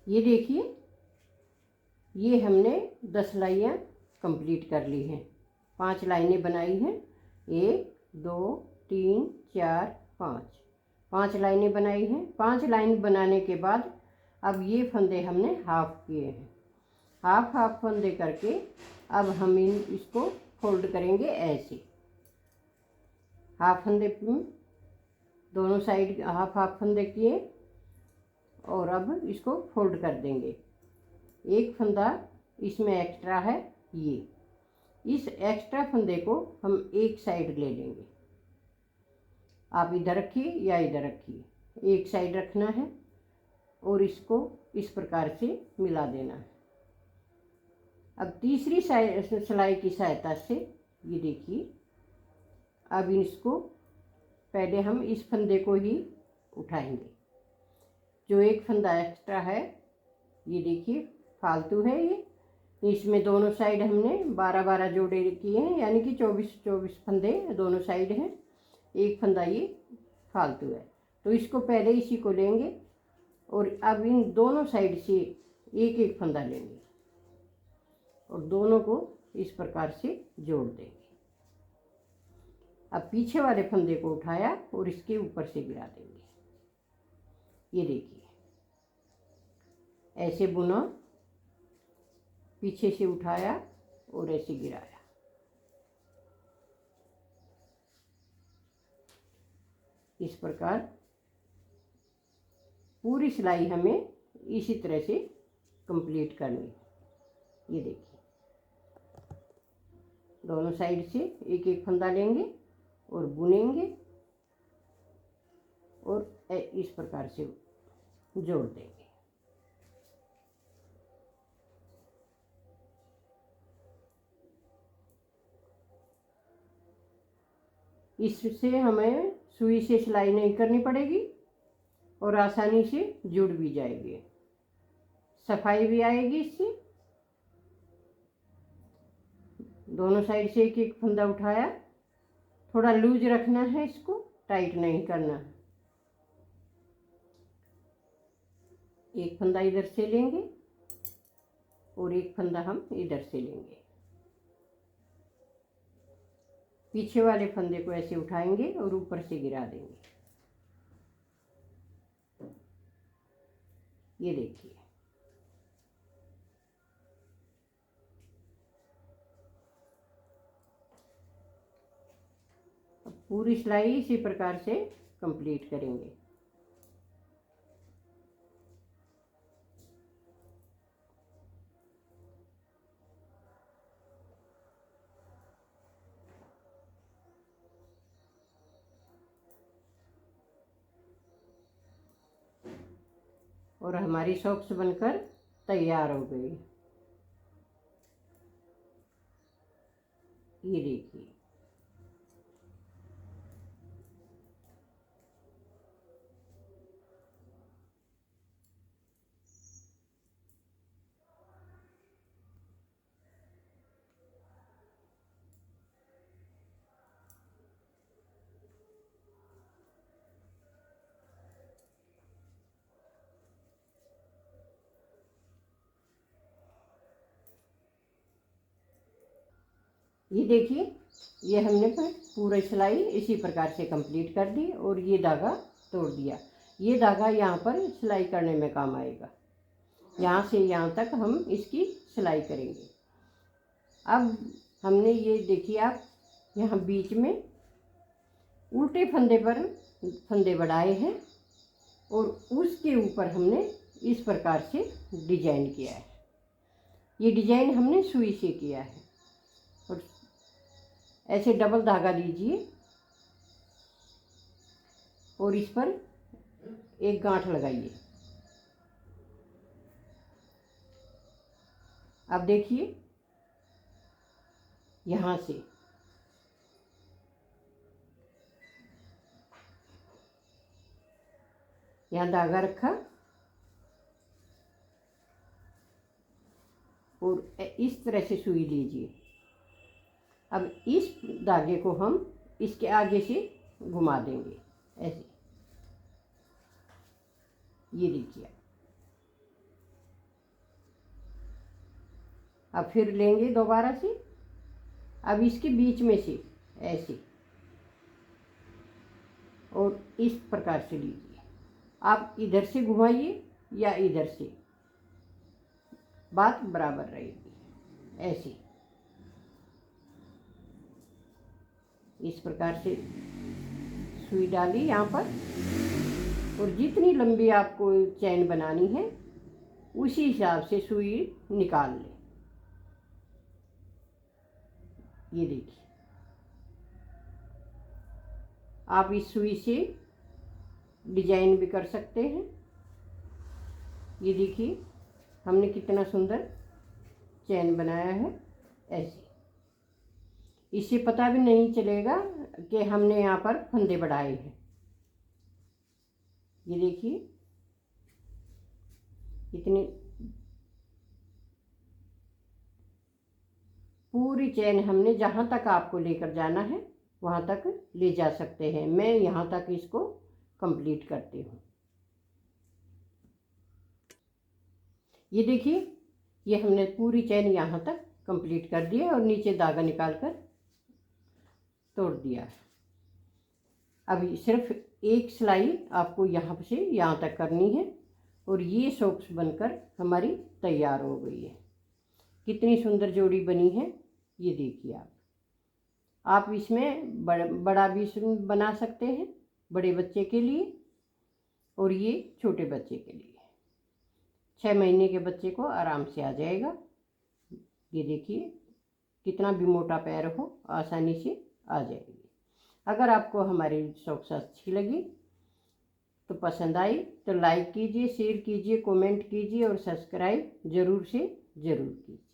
ये देखिए, ये हमने 10 सिलाइयाँ कंप्लीट कर ली हैं। 5 लाइनें बनाई हैं, 1 2 3 4 5, 5 लाइनें बनाई हैं। 5 लाइन बनाने के बाद अब ये फंदे हमने हाफ किए हैं। हाफ हाफ फंदे करके अब हम इसको फोल्ड करेंगे ऐसे। हाफ फंदे दोनों साइड हाफ हाफ फंदे किए और अब इसको फोल्ड कर देंगे। एक फंदा इसमें एक्स्ट्रा है, ये इस एक्स्ट्रा फंदे को हम एक साइड ले लेंगे। आप इधर रखिए या इधर रखिए, एक साइड रखना है और इसको इस प्रकार से मिला देना है। अब तीसरी सिलाई की सहायता से ये देखिए, अब इसको पहले हम इस फंदे को ही उठाएंगे। जो एक फंदा एक्स्ट्रा है, ये देखिए फालतू है, ये इसमें दोनों साइड हमने 12-12 जोड़े किए हैं, यानी कि 24-24 फंदे दोनों साइड हैं। एक फंदा ये फालतू है, तो इसको पहले इसी को लेंगे और अब इन दोनों साइड से एक एक फंदा लेंगे और दोनों को इस प्रकार से जोड़ देंगे। अब पीछे वाले फंदे को उठाया और इसके ऊपर से गिरा देंगे। ये देखिए, ऐसे बुना, पीछे से उठाया और ऐसे गिराया। इस प्रकार पूरी सिलाई हमें इसी तरह से कंप्लीट करनी है। ये देखिए, दोनों साइड से एक एक फंदा लेंगे और बुनेंगे और इस प्रकार से जोड़ देंगे। इससे हमें सुई से सिलाई नहीं करनी पड़ेगी और आसानी से जुड़ भी जाएगी, सफाई भी आएगी इससे। दोनों साइड से एक एक फंदा उठाया, थोड़ा लूज रखना है, इसको टाइट नहीं करना। एक फंदा इधर से लेंगे और एक फंदा हम इधर से लेंगे। पीछे वाले फंदे को ऐसे उठाएंगे और ऊपर से गिरा देंगे। ये देखिए, अब पूरी सिलाई इसी प्रकार से कंप्लीट करेंगे। और हमारी सॉक्स बनकर तैयार हो गई। ये देखिए, ये देखिए, ये हमने पूरी सिलाई इसी प्रकार से कंप्लीट कर दी और ये धागा तोड़ दिया। ये धागा यहाँ पर सिलाई करने में काम आएगा। यहाँ से यहाँ तक हम इसकी सिलाई करेंगे। अब हमने ये देखिए, आप यहाँ बीच में उल्टे फंदे पर फंदे बढ़ाए हैं और उसके ऊपर हमने इस प्रकार से डिजाइन किया है। ये डिजाइन हमने सुई से किया है। और ऐसे डबल धागा लीजिए और इस पर एक गांठ लगाइए। अब देखिए, यहाँ से यहाँ धागा रखा और इस तरह से सुई लीजिए। अब इस धागे को हम इसके आगे से घुमा देंगे ऐसे। ये देखिए, अब फिर लेंगे दोबारा से, अब इसके बीच में से ऐसे और इस प्रकार से लीजिए। आप इधर से घुमाइए या इधर से, बात बराबर रहेगी। ऐसे इस प्रकार से सुई डाली यहाँ पर, और जितनी लंबी आपको चैन बनानी है उसी हिसाब से सुई निकाल लें। ये देखिए, आप इस सुई से डिजाइन भी कर सकते हैं। ये देखिए हमने कितना सुंदर चैन बनाया है। ऐसे इससे पता भी नहीं चलेगा कि हमने यहाँ पर फंदे बढ़ाए हैं। ये देखिए इतनी पूरी चैन हमने जहाँ तक आपको लेकर जाना है वहाँ तक ले जा सकते हैं। मैं यहाँ तक इसको कंप्लीट करती हूँ। ये देखिए, ये हमने पूरी चैन यहाँ तक कंप्लीट कर दी है और नीचे धागा निकाल कर तोड़ दिया है। अभी सिर्फ एक सिलाई आपको यहाँ से यहाँ तक करनी है और ये सॉक्स बनकर हमारी तैयार हो गई है। कितनी सुंदर जोड़ी बनी है ये देखिए। आप इसमें बड़ा भी बना सकते हैं, बड़े बच्चे के लिए, और ये छोटे बच्चे के लिए। 6 महीने के बच्चे को आराम से आ जाएगा। ये देखिए कितना भी मोटा पैर हो आसानी से आ जाएगी। अगर आपको हमारी सॉक्स अच्छी लगी तो पसंद आई तो लाइक कीजिए, शेयर कीजिए, कमेंट कीजिए और सब्सक्राइब ज़रूर से ज़रूर कीजिए।